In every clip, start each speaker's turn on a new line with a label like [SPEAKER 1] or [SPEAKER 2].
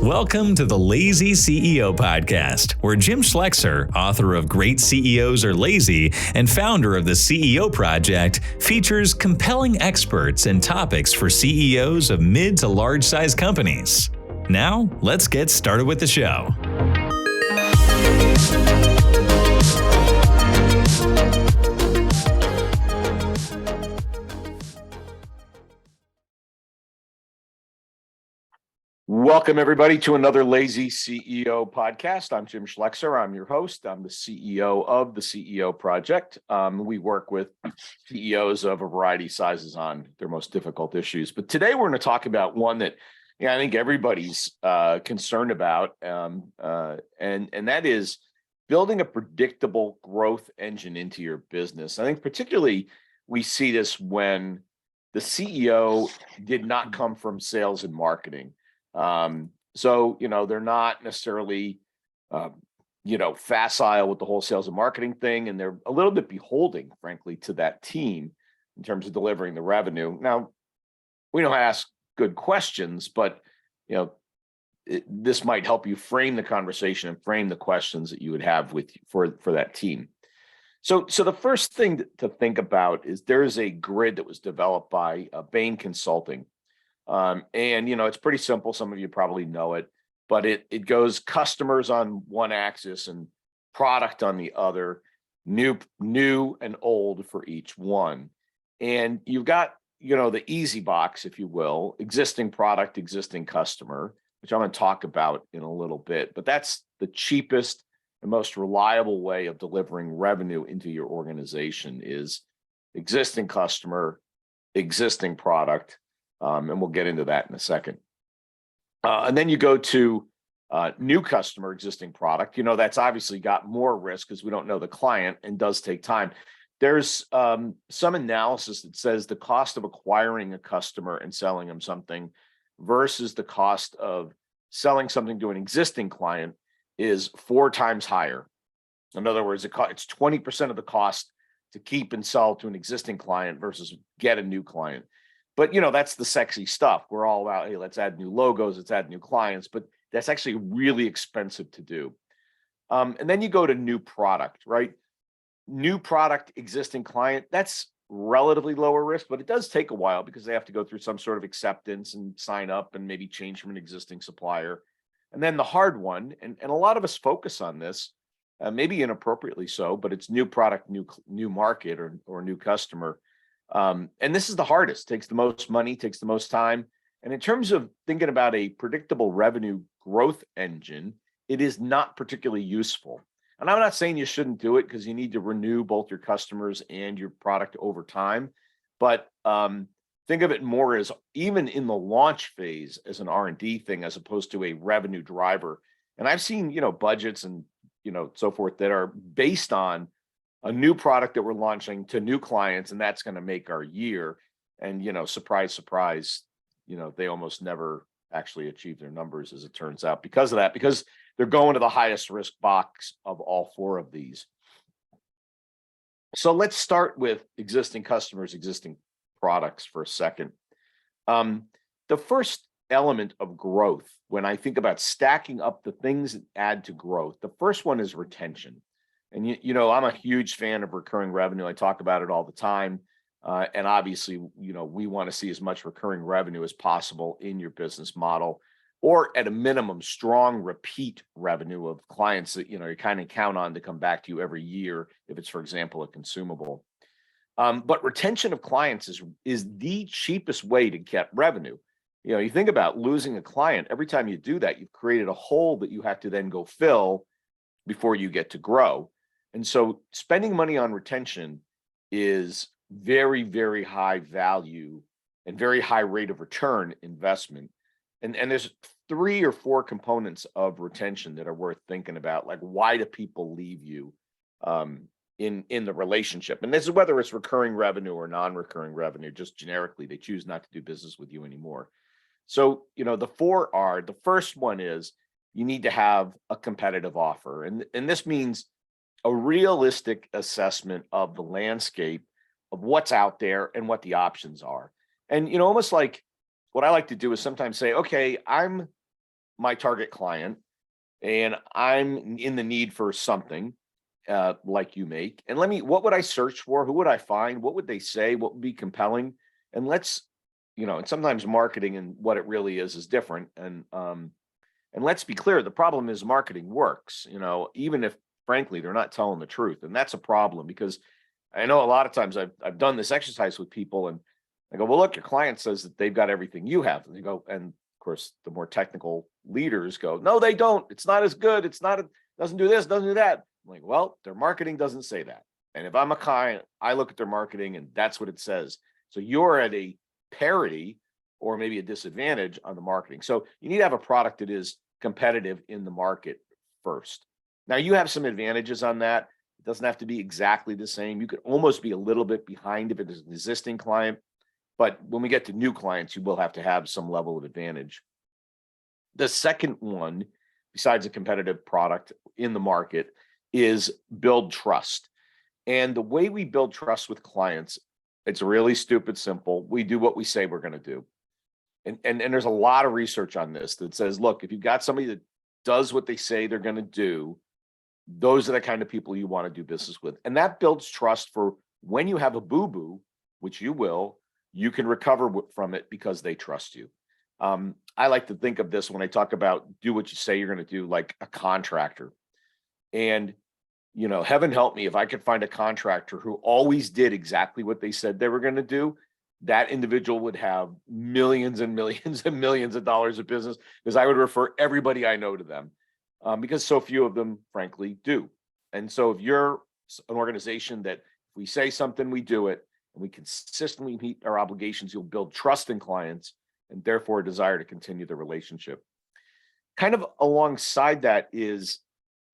[SPEAKER 1] Welcome to the Lazy CEO Podcast, where Jim Schlexer, author of Great CEOs Are Lazy and founder of the CEO Project, features compelling experts and topics for CEOs of mid to large-size companies. Now, let's get started with the show.
[SPEAKER 2] Welcome, everybody, to another Lazy CEO podcast. I'm Jim Schlexer. I'm your host. I'm the CEO of the CEO Project. We work with CEOs of a variety of sizes on their most difficult issues. But today we're going to talk about one that I think everybody's concerned about, and that is building a predictable growth engine into your business. I think particularly we see this when the CEO did not come from sales and marketing. So they're not necessarily, facile with the whole sales and marketing thing, and they're a little bit beholden, frankly, to that team in terms of delivering the revenue. Now, we don't ask good questions, but, this might help you frame the conversation and frame the questions that you would have for that team. So the first thing to think about is there is a grid that was developed by Bain Consulting. And it's pretty simple. Some of you probably know it, but it goes customers on one axis and product on the other, new and old for each one. And you've got, the easy box, if you will, existing product, existing customer, which I'm going to talk about in a little bit, but that's the cheapest and most reliable way of delivering revenue into your organization is existing customer, existing product. And we'll get into that in a second. And then you go to new customer, existing product. That's obviously got more risk because we don't know the client and does take time. There's some analysis that says the cost of acquiring a customer and selling them something versus the cost of selling something to an existing client is 4 times higher. In other words, it's 20% of the cost to keep and sell to an existing client versus get a new client. But, that's the sexy stuff. We're all about, hey, let's add new logos, let's add new clients, but that's actually really expensive to do. And then you go to new product, right? New product, existing client, that's relatively lower risk, but it does take a while because they have to go through some sort of acceptance and sign up and maybe change from an existing supplier. And then the hard one, and a lot of us focus on this, maybe inappropriately so, but it's new product, new market or new customer. And this is the hardest, takes the most money, takes the most time. And in terms of thinking about a predictable revenue growth engine, it is not particularly useful. And I'm not saying you shouldn't do it because you need to renew both your customers and your product over time. But think of it more as even in the launch phase as an R&D thing, as opposed to a revenue driver. And I've seen, budgets and, so forth that are based on a new product that we're launching to new clients, and that's going to make our year. And, surprise, surprise, they almost never actually achieve their numbers, as it turns out, because of that, because they're going to the highest risk box of all 4 of these. So let's start with existing customers, existing products for a second. The first element of growth, when I think about stacking up the things that add to growth, the first one is retention. And, I'm a huge fan of recurring revenue. I talk about it all the time. And obviously, we want to see as much recurring revenue as possible in your business model, or at a minimum, strong repeat revenue of clients that, you kind of count on to come back to you every year if it's, for example, a consumable. But retention of clients is the cheapest way to get revenue. You think about losing a client. Every time you do that, you've created a hole that you have to then go fill before you get to grow. And so spending money on retention is very, very high value and very high rate of return investment. And there's 3 or 4 components of retention that are worth thinking about. Like, why do people leave you in the relationship? And this is whether it's recurring revenue or non-recurring revenue, just generically, they choose not to do business with you anymore. So, the 4 are, the first one is you need to have a competitive offer. And this means a realistic assessment of the landscape of what's out there and what the options are. And, almost like what I like to do is sometimes say, okay, I'm my target client and I'm in the need for something like you make. And what would I search for? Who would I find? What would they say? What would be compelling? And and sometimes marketing and what it really is different. And let's be clear, the problem is marketing works, even if frankly, they're not telling the truth. And that's a problem because I know a lot of times I've done this exercise with people and I go, well, look, your client says that they've got everything you have. And they go, and of course, the more technical leaders go, no, they don't. It's not as good. Doesn't do this, doesn't do that. I'm like, well, their marketing doesn't say that. And if I'm a client, I look at their marketing and that's what it says. So you're at a parity or maybe a disadvantage on the marketing. So you need to have a product that is competitive in the market first. Now you have some advantages on that. It doesn't have to be exactly the same. You could almost be a little bit behind if it is an existing client. But when we get to new clients, you will have to have some level of advantage. The second one, besides a competitive product in the market, is build trust. And the way we build trust with clients, it's really stupid simple. We do what we say we're going to do. And there's a lot of research on this that says, look, if you've got somebody that does what they say they're going to do, those are the kind of people you want to do business with. And that builds trust for when you have a boo-boo, which you will, you can recover from it because they trust you. I like to think of this when I talk about do what you say you're going to do, like a contractor. And, heaven help me if I could find a contractor who always did exactly what they said they were going to do. That individual would have millions and millions and millions of dollars of business because I would refer everybody I know to them because so few of them, frankly, do. And so if you're an organization that if we say something, we do it, and we consistently meet our obligations, you'll build trust in clients and therefore a desire to continue the relationship. Kind of alongside that is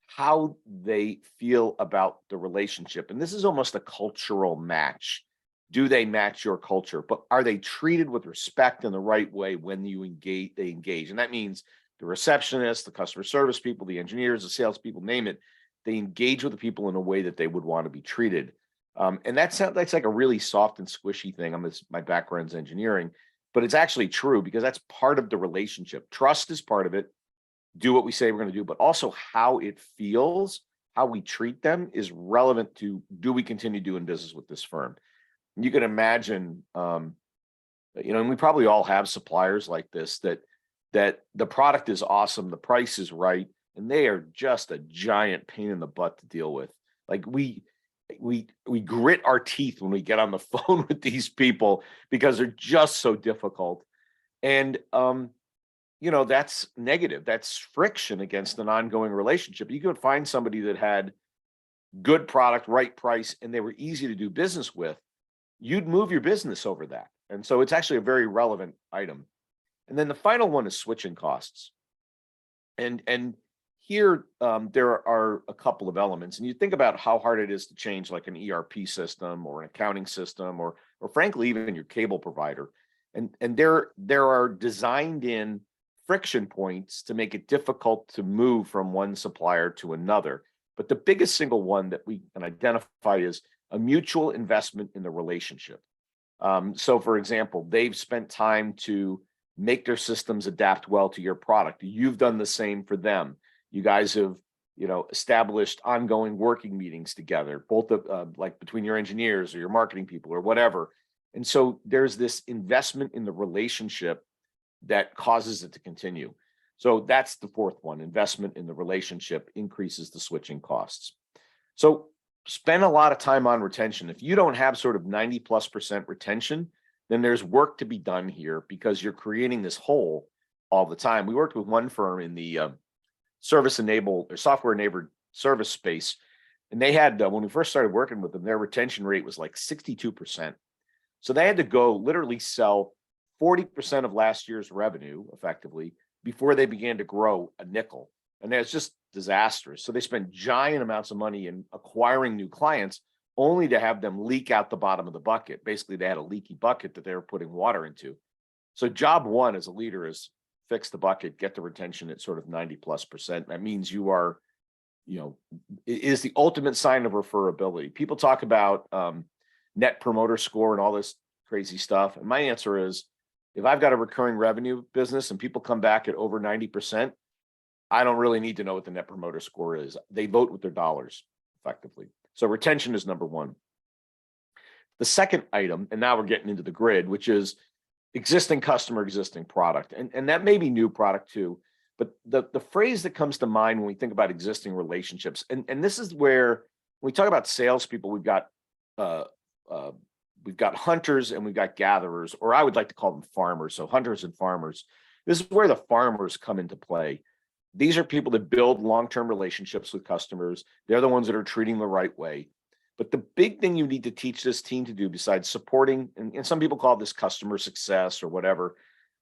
[SPEAKER 2] how they feel about the relationship. And this is almost a cultural match. Do they match your culture? But are they treated with respect in the right way when they engage? And that means the receptionists, the customer service people, the engineers, the salespeople, name it. They engage with the people in a way that they would want to be treated. And that's like a really soft and squishy thing. My background's engineering, but it's actually true because that's part of the relationship. Trust is part of it. Do what we say we're going to do, but also how it feels, how we treat them is relevant to do we continue doing business with this firm? You can imagine, and we probably all have suppliers like this that the product is awesome, the price is right, and they are just a giant pain in the butt to deal with. Like we grit our teeth when we get on the phone with these people because they're just so difficult. And that's negative. That's friction against an ongoing relationship. You could find somebody that had good product, right price, and they were easy to do business with. You'd move your business over that. And so it's actually a very relevant item. And then the final one is switching costs. And here there are a couple of elements. And you think about how hard it is to change like an ERP system or an accounting system or frankly, even your cable provider. And there are designed in friction points to make it difficult to move from one supplier to another. But the biggest single one that we can identify is a mutual investment in the relationship. So for example, they've spent time to make their systems adapt well to your product. You've done the same for them. You guys have, established ongoing working meetings together, both like between your engineers or your marketing people or whatever. And so there's this investment in the relationship that causes it to continue. So that's the fourth one. Investment in the relationship increases the switching costs. So spend a lot of time on retention. If you don't have sort of 90+% retention, then there's work to be done here because you're creating this hole all the time. We worked with one firm in the service-enabled or software-enabled service space, and they had, when we first started working with them, their retention rate was like 62%. So they had to go literally sell 40% of last year's revenue effectively before they began to grow a nickel. And it's just disastrous. So they spent giant amounts of money in acquiring new clients only to have them leak out the bottom of the bucket. Basically, they had a leaky bucket that they were putting water into. So job one as a leader is fix the bucket, get the retention at sort of 90+%. That means you are, it is the ultimate sign of referability. People talk about net promoter score and all this crazy stuff? And my answer is, if I've got a recurring revenue business and people come back at over 90%, I don't really need to know what the net promoter score is. They vote with their dollars effectively. So retention is number one. The second item, and now we're getting into the grid, which is existing customer, existing product. And that may be new product too. But the phrase that comes to mind when we think about existing relationships, and this is where when we talk about salespeople, we've got hunters and we've got gatherers, or I would like to call them farmers. So hunters and farmers. This is where the farmers come into play. These are people that build long-term relationships with customers. They're the ones that are treating the right way. But the big thing you need to teach this team to do, besides supporting, and some people call this customer success or whatever,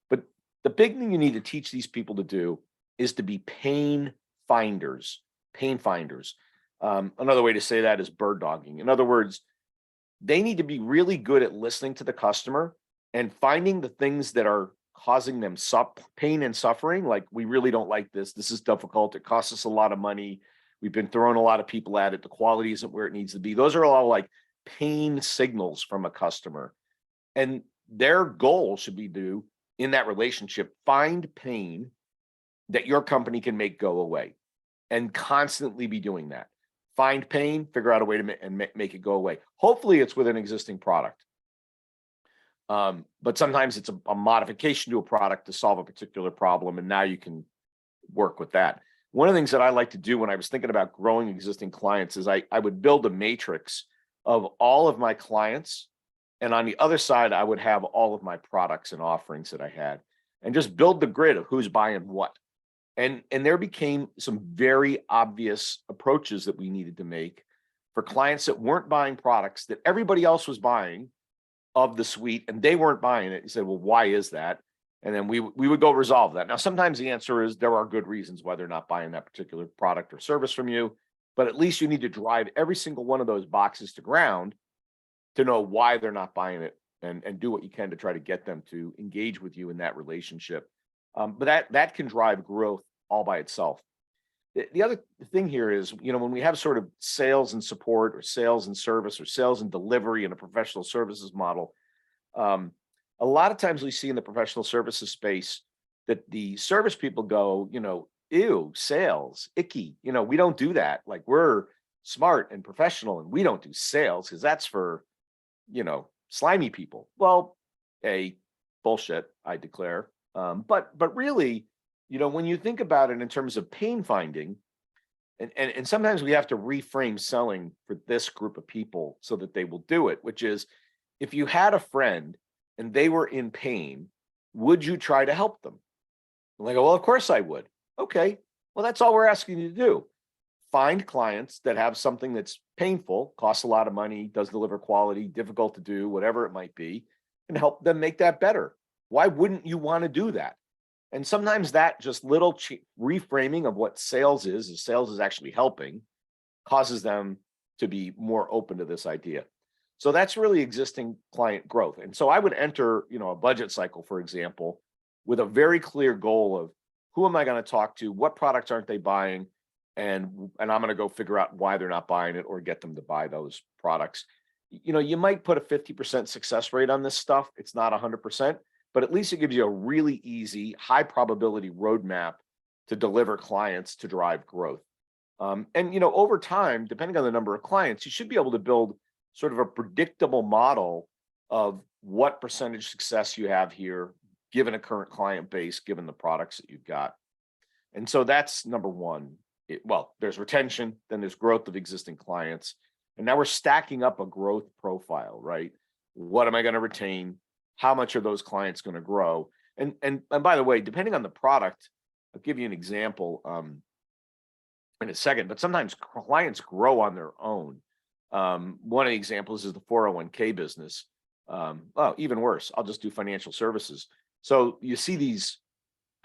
[SPEAKER 2] but the big thing you need to teach these people to do is to be pain finders. Pain finders. Another way to say that is bird dogging. In other words, they need to be really good at listening to the customer and finding the things that are causing them pain and suffering. Like, we really don't like this. This is difficult. It costs us a lot of money. We've been throwing a lot of people at it. The quality isn't where it needs to be. Those are all like pain signals from a customer. And their goal should be to, in that relationship, find pain that your company can make go away, and constantly be doing that. Find pain, figure out a way to make it go away. Hopefully it's with an existing product. But sometimes it's a modification to a product to solve a particular problem, and now you can work with that. One of the things that I like to do when I was thinking about growing existing clients is I would build a matrix of all of my clients, and on the other side, I would have all of my products and offerings that I had, and just build the grid of who's buying what. And there became some very obvious approaches that we needed to make for clients that weren't buying products that everybody else was buying of the suite, and they weren't buying it. You said, well, why is that? And then we would go resolve that. Now, sometimes the answer is there are good reasons why they're not buying that particular product or service from you, but at least you need to drive every single one of those boxes to ground to know why they're not buying it, and do what you can to try to get them to engage with you in that relationship. But that can drive growth all by itself. The other thing here is, when we have sort of sales and support, or sales and service, or sales and delivery in a professional services model, a lot of times we see in the professional services space that the service people go, ew, sales, icky. We don't do that. Like, we're smart and professional, and we don't do sales because that's for, slimy people. Well, bullshit, I declare. But really, when you think about it in terms of pain finding, and sometimes we have to reframe selling for this group of people so that they will do it, which is, if you had a friend and they were in pain, would you try to help them? And they go, well, of course I would. Okay, well, that's all we're asking you to do. Find clients that have something that's painful, costs a lot of money, doesn't deliver quality, difficult to do, whatever it might be, and help them make that better. Why wouldn't you want to do that? And sometimes that just little reframing of what sales is actually helping, causes them to be more open to this idea. So that's really existing client growth. And so I would enter, a budget cycle, for example, with a very clear goal of, who am I going to talk to? What products aren't they buying? And I'm going to go figure out why they're not buying it, or get them to buy those products. You might put a 50% success rate on this stuff. It's not 100%, but at least it gives you a really easy, high probability roadmap to deliver clients to drive growth. And over time, depending on the number of clients, you should be able to build sort of a predictable model of what percentage success you have here, given a current client base, given the products that you've got. And so that's number one. There's retention, then there's growth of existing clients. And now we're stacking up a growth profile, right? What am I going to retain? How much are those clients going to grow? And by the way, depending on the product, I'll give you an example in a second, but sometimes clients grow on their own. One of the examples is the 401k business. Even worse, I'll just do financial services. So you see these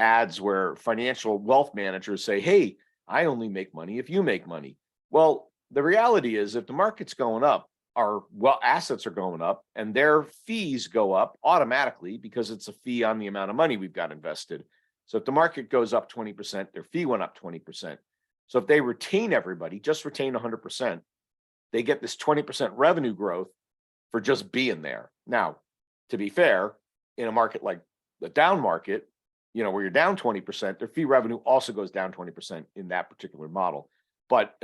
[SPEAKER 2] ads where financial wealth managers say, hey, I only make money if you make money. Well, the reality is, if the market's going up, our assets are going up, and their fees go up automatically because it's a fee on the amount of money we've got invested. So if the market goes up 20%, their fee went up 20%. So if they retain everybody, just retain 100%, they get this 20% revenue growth for just being there. Now, to be fair, in a market like the down market, where you're down 20%, their fee revenue also goes down 20% in that particular model. But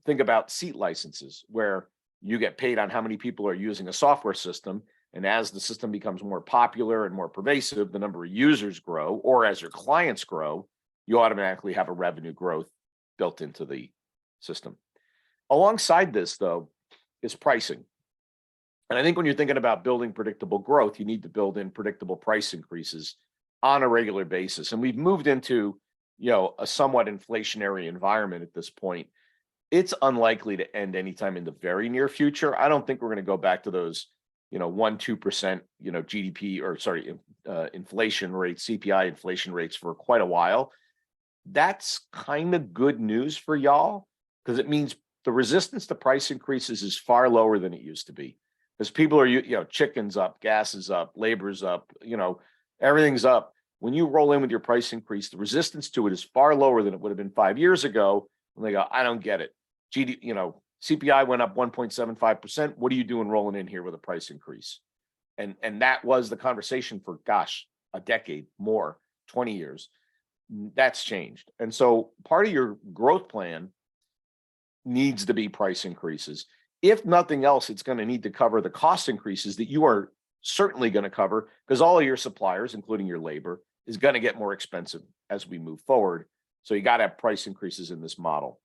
[SPEAKER 2] think about seat licenses, where you get paid on how many people are using a software system. And as the system becomes more popular and more pervasive, the number of users grow, or as your clients grow, you automatically have a revenue growth built into the system. Alongside this, though, is pricing. And I think when you're thinking about building predictable growth, you need to build in predictable price increases on a regular basis. And we've moved into, a somewhat inflationary environment at this point. It's unlikely to end anytime in the very near future. I don't think we're going to go back to those, 1-2%, GDP or inflation rates, CPI inflation rates for quite a while. That's kind of good news for y'all, because it means the resistance to price increases is far lower than it used to be. Because people are, chicken's up, gas is up, labor's up, everything's up. When you roll in with your price increase, the resistance to it is far lower than it would have been 5 years ago. When they go, I don't get it. CPI went up 1.75%. What are you doing rolling in here with a price increase? And that was the conversation for, a decade more, 20 years. That's changed. And so part of your growth plan needs to be price increases. If nothing else, it's going to need to cover the cost increases that you are certainly going to cover, because all of your suppliers, including your labor, is going to get more expensive as we move forward. So you got to have price increases in this model.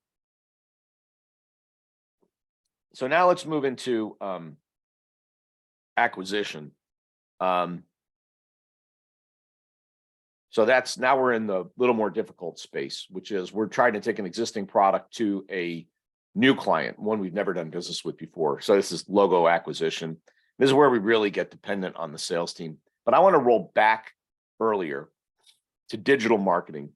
[SPEAKER 2] So now let's move into acquisition. So now we're in the little more difficult space, which is we're trying to take an existing product to a new client, one we've never done business with before. So this is logo acquisition. This is where we really get dependent on the sales team. But I want to roll back earlier to digital marketing.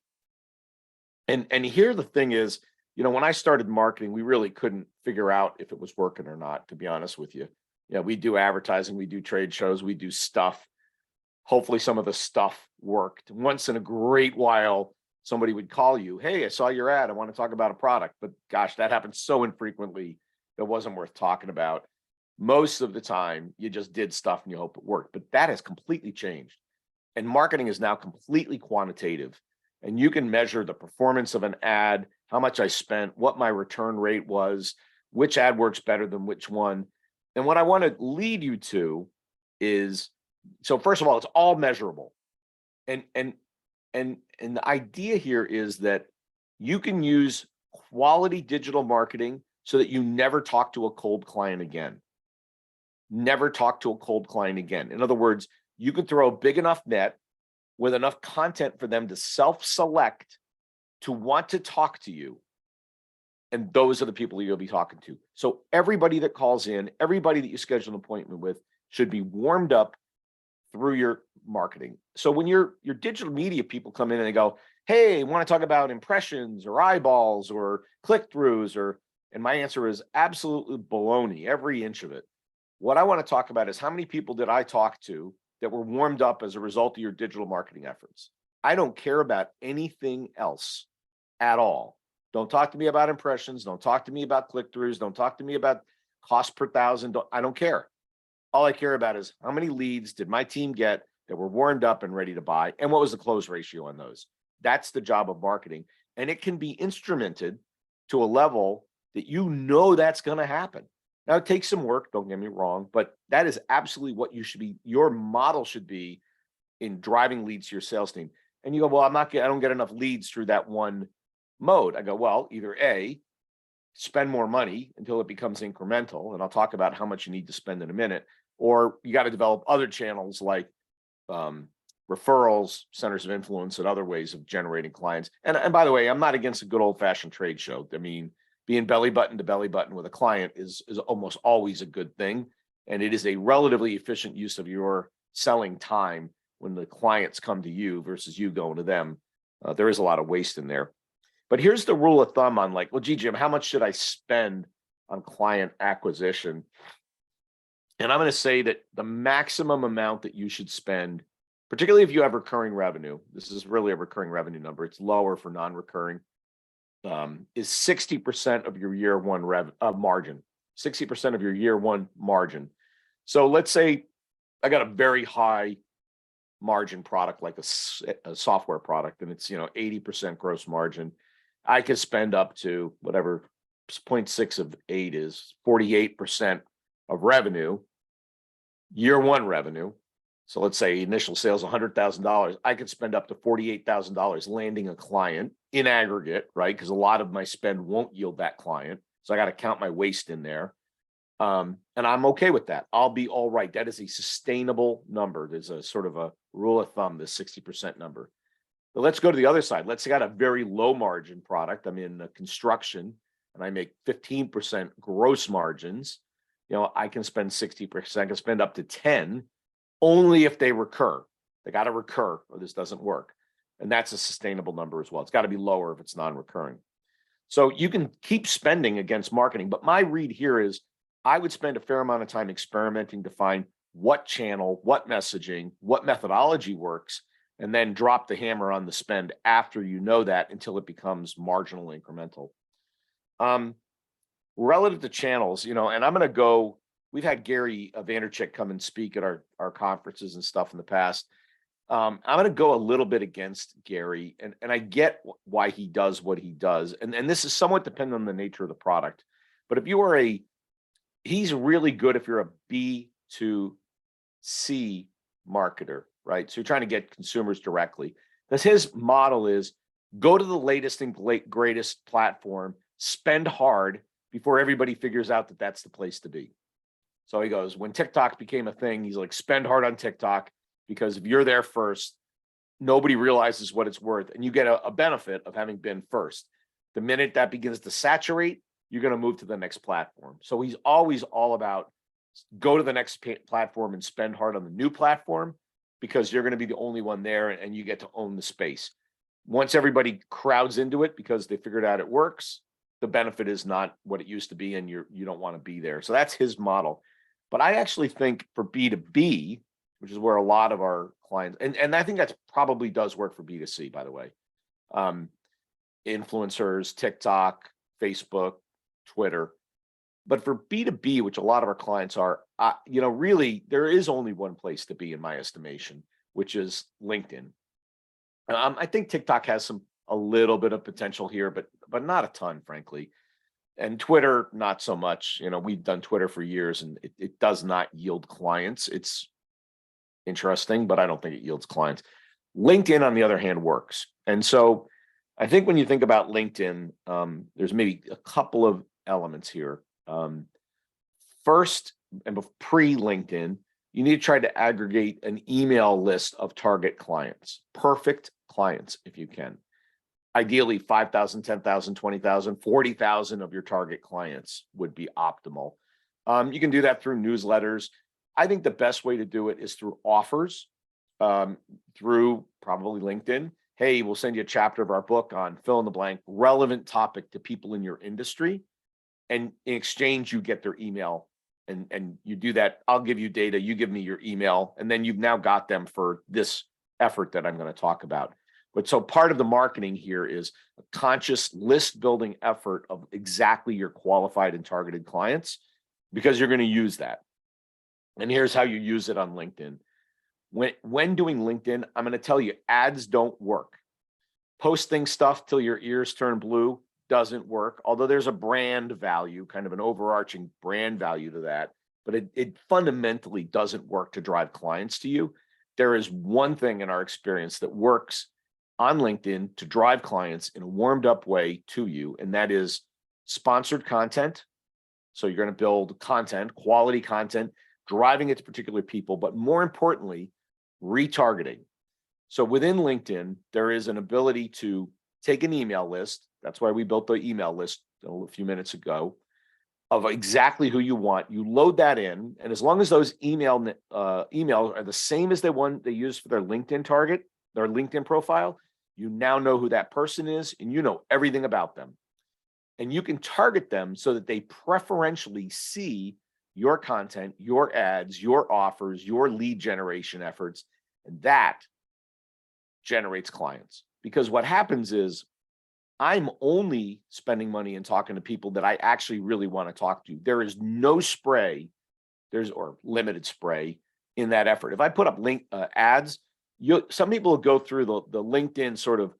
[SPEAKER 2] And here the thing is, when I started marketing, we really couldn't figure out if it was working or not, to be honest with you. We do advertising, we do trade shows, we do stuff. Hopefully some of the stuff worked. Once in a great while, somebody would call you, hey, I saw your ad, I want to talk about a product. But gosh, that happens so infrequently, it wasn't worth talking about. Most of the time, you just did stuff and you hope it worked. But that has completely changed. And marketing is now completely quantitative. And you can measure the performance of an ad, how much I spent, what my return rate was, which ad works better than which one. And what I want to lead you to is, so first of all, it's all measurable. And the idea here is that you can use quality digital marketing so that you never talk to a cold client again. Never talk to a cold client again. In other words, you can throw a big enough net with enough content for them to self-select to want to talk to you. And those are the people you'll be talking to. So everybody that calls in, everybody that you schedule an appointment with should be warmed up through your marketing. So when your digital media people come in and they go, hey, I want to talk about impressions or eyeballs or click-throughs, and my answer is absolutely baloney, every inch of it. What I want to talk about is how many people did I talk to that were warmed up as a result of your digital marketing efforts. I don't care about anything else at all. Don't talk to me about impressions. Don't talk to me about click-throughs. Don't talk to me about cost per thousand. I don't care. All I care about is how many leads did my team get that were warmed up and ready to buy, and what was the close ratio on those. That's the job of marketing. And it can be instrumented to a level that that's going to happen. Now, it takes some work, don't get me wrong, but that is absolutely what your model should be in driving leads to your sales team. And you go, well, I don't get enough leads through that one mode. I go, well, either A, spend more money until it becomes incremental, and I'll talk about how much you need to spend in a minute, or you got to develop other channels like referrals, centers of influence, and other ways of generating clients. And by the way, I'm not against a good old-fashioned trade show. I mean, being belly button to belly button with a client is almost always a good thing. And it is a relatively efficient use of your selling time when the clients come to you versus you going to them. There is a lot of waste in there. But here's the rule of thumb on well, gee, Jim, how much should I spend on client acquisition? And I'm going to say that the maximum amount that you should spend, particularly if you have recurring revenue, this is really a recurring revenue number, it's lower for non-recurring, is 60% of your year one margin, 60% of your year one margin. So let's say I got a very high margin product, like a software product, and it's 80% gross margin. I could spend up to whatever 0.6 of 8 is 48% of revenue, year one revenue. So let's say initial sales $100,000. I could spend up to $48,000 landing a client in aggregate, right? Because a lot of my spend won't yield that client. So I got to count my waste in there. And I'm okay with that. I'll be all right. That is a sustainable number. There's a sort of a rule of thumb, the 60% number. But let's go to the other side. Let's say I got a very low margin product. I'm in construction and I make 15% gross margins. I can spend 60%. I can spend up to 10 only if they recur. They got to recur or this doesn't work. And that's a sustainable number as well. It's got to be lower if it's non-recurring. So you can keep spending against marketing. But my read here is I would spend a fair amount of time experimenting to find what channel, what messaging, what methodology works, and then drop the hammer on the spend after you know that until it becomes marginal incremental. Relative to channels, and I'm going to go, we've had Gary Vaynerchuk come and speak at our conferences and stuff in the past. I'm going to go a little bit against Gary, and I get why he does what he does. And this is somewhat dependent on the nature of the product. But if you are he's really good if you're a B2C marketer, right? So you're trying to get consumers directly. Because his model is go to the latest and greatest platform, spend hard before everybody figures out that that's the place to be. So he goes, when TikTok became a thing, he's like, spend hard on TikTok, because if you're there first, nobody realizes what it's worth. And you get a benefit of having been first. The minute that begins to saturate, you're going to move to the next platform. So he's always all about go to the next platform and spend hard on the new platform, because you're going to be the only one there and you get to own the space. Once everybody crowds into it because they figured out it works, the benefit is not what it used to be, and you don't want to be there. So that's his model. But I actually think for B2B, which is where a lot of our clients, and I think that probably does work for B2C, by the way. Influencers, TikTok, Facebook, Twitter. But for B2B, which a lot of our clients are, really, there is only one place to be, in my estimation, which is LinkedIn. I think TikTok has a little bit of potential here, but not a ton, frankly. And Twitter, not so much. We've done Twitter for years, and it does not yield clients. It's interesting, but I don't think it yields clients. LinkedIn, on the other hand, works. And so I think when you think about LinkedIn, there's maybe a couple of elements here. First, and pre-LinkedIn, you need to try to aggregate an email list of target clients, perfect clients, if you can. Ideally, 5,000, 10,000, 20,000, 40,000 of your target clients would be optimal. You can do that through newsletters. I think the best way to do it is through offers, through probably LinkedIn. Hey, we'll send you a chapter of our book on fill in the blank, relevant topic to people in your industry. And in exchange, you get their email, and you do that. I'll give you data, you give me your email, and then you've now got them for this effort that I'm going to talk about. But so part of the marketing here is a conscious list building effort of exactly your qualified and targeted clients, because you're going to use that. And here's how you use it on LinkedIn. When doing LinkedIn, I'm going to tell you, ads don't work. Posting stuff till your ears turn blue doesn't work, although there's a brand value, kind of an overarching brand value to that, but it fundamentally doesn't work to drive clients to you. There is one thing in our experience that works on LinkedIn to drive clients in a warmed up way to you, and that is sponsored content. So you're going to build content, quality content, driving it to particular people, but more importantly, retargeting. So within LinkedIn, there is an ability to take an email list. That's why we built the email list a few minutes ago of exactly who you want. You load that in, and as long as those emails are the same as the one they use for their LinkedIn target, their LinkedIn profile, you now know who that person is, and you know everything about them. And you can target them so that they preferentially see your content, your ads, your offers, your lead generation efforts, and that generates clients. Because what happens is I'm only spending money and talking to people that I actually really want to talk to. There is no spray, or limited spray, in that effort. If I put up ads, some people will go through the LinkedIn sort of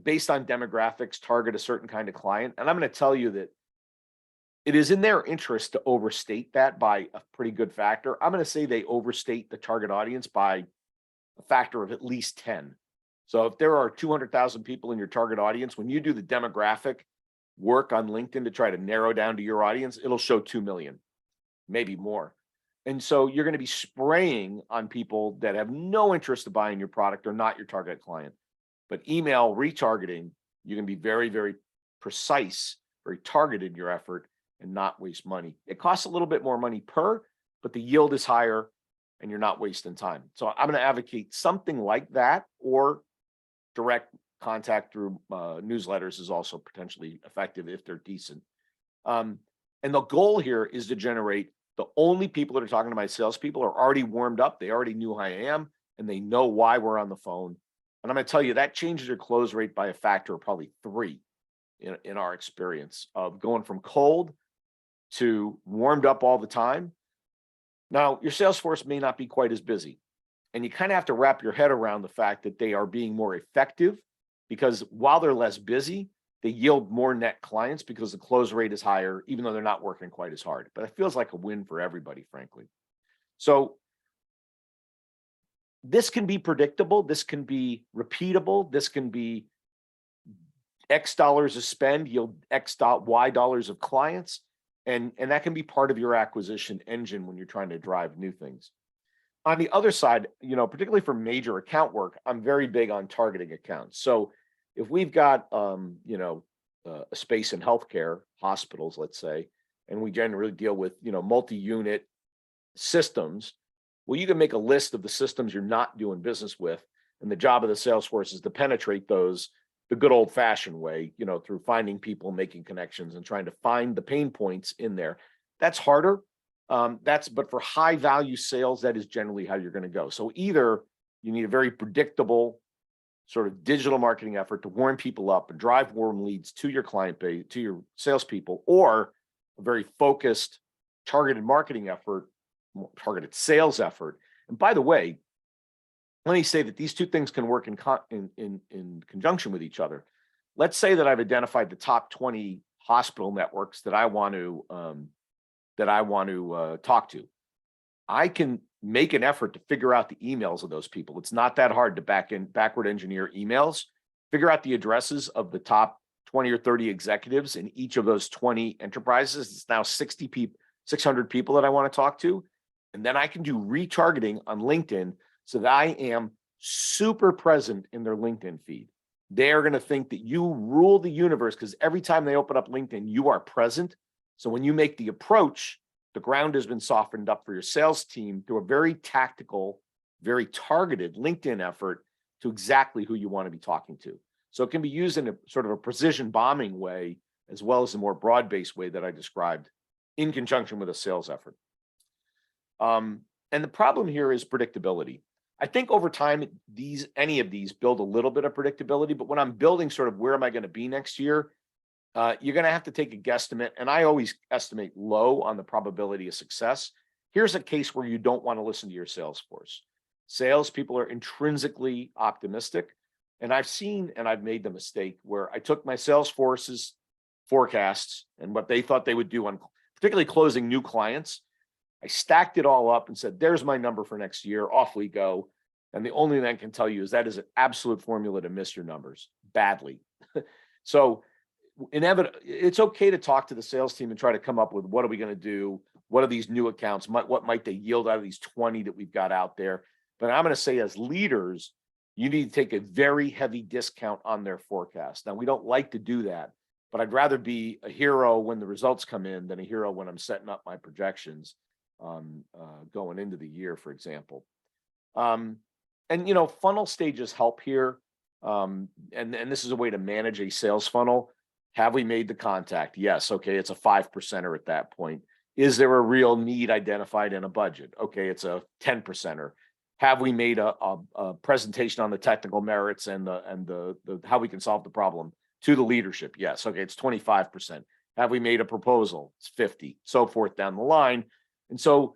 [SPEAKER 2] based on demographics, target a certain kind of client. And I'm going to tell you that it is in their interest to overstate that by a pretty good factor. I'm going to say they overstate the target audience by a factor of at least 10. So if there are 200,000 people in your target audience, when you do the demographic work on LinkedIn to try to narrow down to your audience, it'll show 2 million, maybe more. And so you're going to be spraying on people that have no interest in buying your product or not your target client. But email retargeting, you can be very, very precise, very targeted in your effort and not waste money. It costs a little bit more money per, but the yield is higher and you're not wasting time. So I'm going to advocate something like that, or direct contact through newsletters is also potentially effective if they're decent. And the goal here is to generate the only people that are talking to my salespeople are already warmed up. They already knew who I am and they know why we're on the phone. And I'm going to tell you that changes your close rate by a factor of probably 3 in our experience of going from cold to warmed up all the time. Now, your sales force may not be quite as busy, and you kind of have to wrap your head around the fact that they are being more effective, because while they're less busy, they yield more net clients because the close rate is higher, even though they're not working quite as hard. But it feels like a win for everybody, frankly. So this can be predictable. This can be repeatable. This can be X dollars of spend yield Y dollars of clients. And that can be part of your acquisition engine when you're trying to drive new things. On the other side, particularly for major account work, I'm very big on targeting accounts. So if we've got, a space in healthcare, hospitals, let's say, and we generally deal with, multi-unit systems, well, you can make a list of the systems you're not doing business with. And the job of the sales force is to penetrate those the good old fashioned way, through finding people, making connections and trying to find the pain points in there. That's harder. But for high value sales, that is generally how you're going to go. So either you need a very predictable sort of digital marketing effort to warm people up and drive warm leads to your client base, to your salespeople, or a very focused, targeted marketing effort, targeted sales effort. And by the way, let me say that these two things can work in conjunction with each other. Let's say that I've identified the top 20 hospital networks that I want to talk to. I can make an effort to figure out the emails of those people. It's not that hard to backward engineer emails, figure out the addresses of the top 20 or 30 executives in each of those 20 enterprises. It's now 600 people that I want to talk to. And then I can do retargeting on LinkedIn so that I am super present in their LinkedIn feed. They're going to think that you rule the universe because every time they open up LinkedIn, you are present. So when you make the approach, the ground has been softened up for your sales team through a very tactical, very targeted LinkedIn effort to exactly who you want to be talking to. So it can be used in a sort of a precision bombing way, as well as a more broad-based way that I described in conjunction with a sales effort. And the problem here is predictability. I think over time, any of these build a little bit of predictability, but when I'm building sort of where am I going to be next year, you're going to have to take a guesstimate. And I always estimate low on the probability of success. Here's a case where you don't want to listen to your sales force. Salespeople are intrinsically optimistic. And I've seen, and I've made the mistake where I took my sales force's forecasts and what they thought they would do on particularly closing new clients. I stacked it all up and said, there's my number for next year. Off we go. And the only thing I can tell you is that is an absolute formula to miss your numbers badly. So it's okay to talk to the sales team and try to come up with what are we going to do? What are these new accounts? What might they yield out of these 20 that we've got out there? But I'm going to say as leaders, you need to take a very heavy discount on their forecast. Now, we don't like to do that, but I'd rather be a hero when the results come in than a hero when I'm setting up my projections going into the year, for example. And funnel stages help here. And this is a way to manage a sales funnel. Have we made the contact? Yes. Okay. It's a 5%er at that point. Is there a real need identified in a budget? Okay. It's a 10%er. Have we made a presentation on the technical merits and the how we can solve the problem to the leadership? Yes. Okay. It's 25%. Have we made a proposal? It's 50, so forth down the line. And so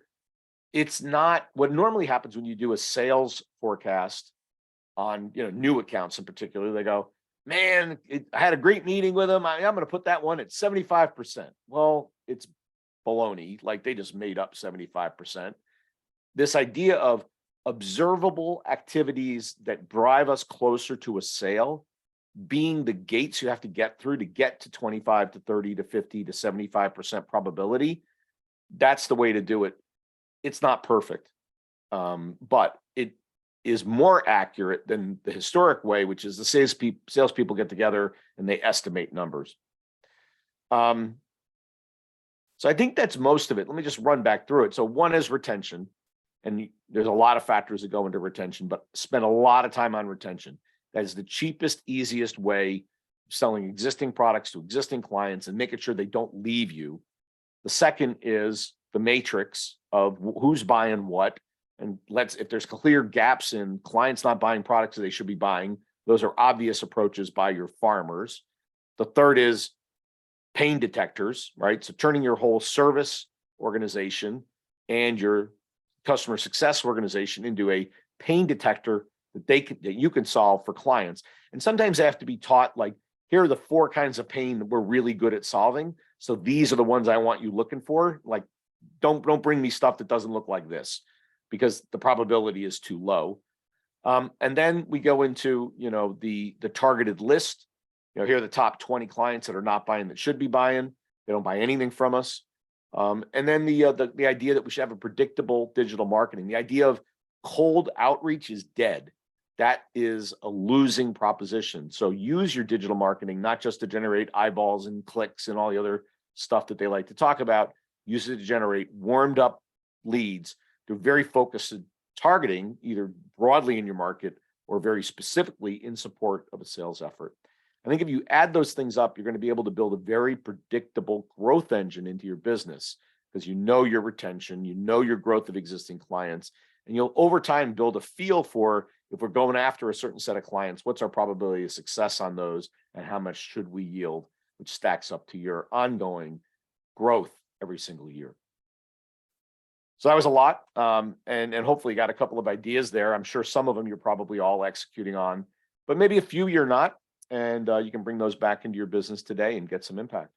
[SPEAKER 2] it's not what normally happens when you do a sales forecast on, new accounts in particular. They go, man, I had a great meeting with them. I'm going to put that one at 75%. Well, it's baloney. Like, they just made up 75%. This idea of observable activities that drive us closer to a sale being the gates you have to get through to get to 25 to 30 to 50 to 75% probability, that's the way to do it. It's not perfect, but it is more accurate than the historic way, which is the salespeople get together and they estimate numbers. So I think that's most of it. Let me just run back through it. So one is retention, and there's a lot of factors that go into retention, but spend a lot of time on retention. That is the cheapest, easiest way of selling existing products to existing clients and making sure they don't leave you. The second is the matrix of who's buying what. And if there's clear gaps in clients not buying products that they should be buying, those are obvious approaches by your farmers. The third is pain detectors, right? So turning your whole service organization and your customer success organization into a pain detector that you can solve for clients. And sometimes they have to be taught, like, here are the 4 kinds of pain that we're really good at solving. So these are the ones I want you looking for. Like, don't bring me stuff that doesn't look like this, because the probability is too low. And then we go into, the targeted list. Here are the top 20 clients that are not buying that should be buying. They don't buy anything from us. And then the idea that we should have a predictable digital marketing. The idea of cold outreach is dead. That is a losing proposition. So use your digital marketing, not just to generate eyeballs and clicks and all the other stuff that they like to talk about. Use it to generate warmed up leads through very focused targeting, either broadly in your market or very specifically in support of a sales effort. I think if you add those things up, you're going to be able to build a very predictable growth engine into your business, because you know your retention, you know your growth of existing clients, and you'll over time build a feel for, if we're going after a certain set of clients, what's our probability of success on those and how much should we yield, which stacks up to your ongoing growth every single year. So that was a lot. And hopefully you got a couple of ideas there. I'm sure some of them you're probably all executing on, but maybe a few you're not. And you can bring those back into your business today and get some impact.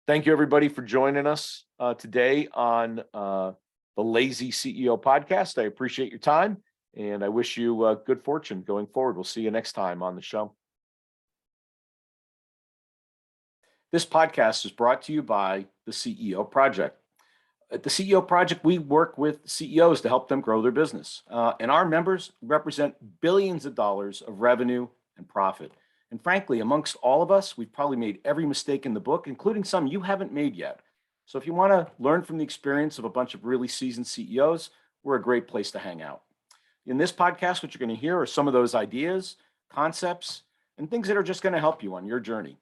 [SPEAKER 2] Thank you, everybody, for joining us today on the Lazy CEO podcast. I appreciate your time, and I wish you good fortune going forward. We'll see you next time on the show. This podcast is brought to you by the CEO Project. At the CEO Project, we work with CEOs to help them grow their business. And our members represent billions of dollars of revenue and profit. And frankly, amongst all of us, we've probably made every mistake in the book, including some you haven't made yet. So if you want to learn from the experience of a bunch of really seasoned CEOs, we're a great place to hang out. In this podcast, what you're going to hear are some of those ideas, concepts, and things that are just going to help you on your journey.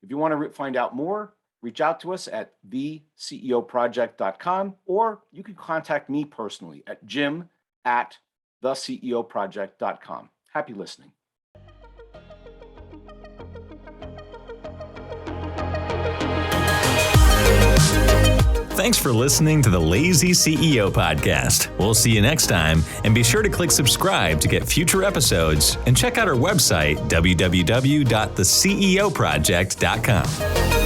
[SPEAKER 2] If you want to find out more, reach out to us at theceoproject.com, or you can contact me personally at jim@theceoproject.com. Happy listening.
[SPEAKER 1] Thanks for listening to the Lazy CEO podcast. We'll see you next time, and be sure to click subscribe to get future episodes, and check out our website, www.theceoproject.com.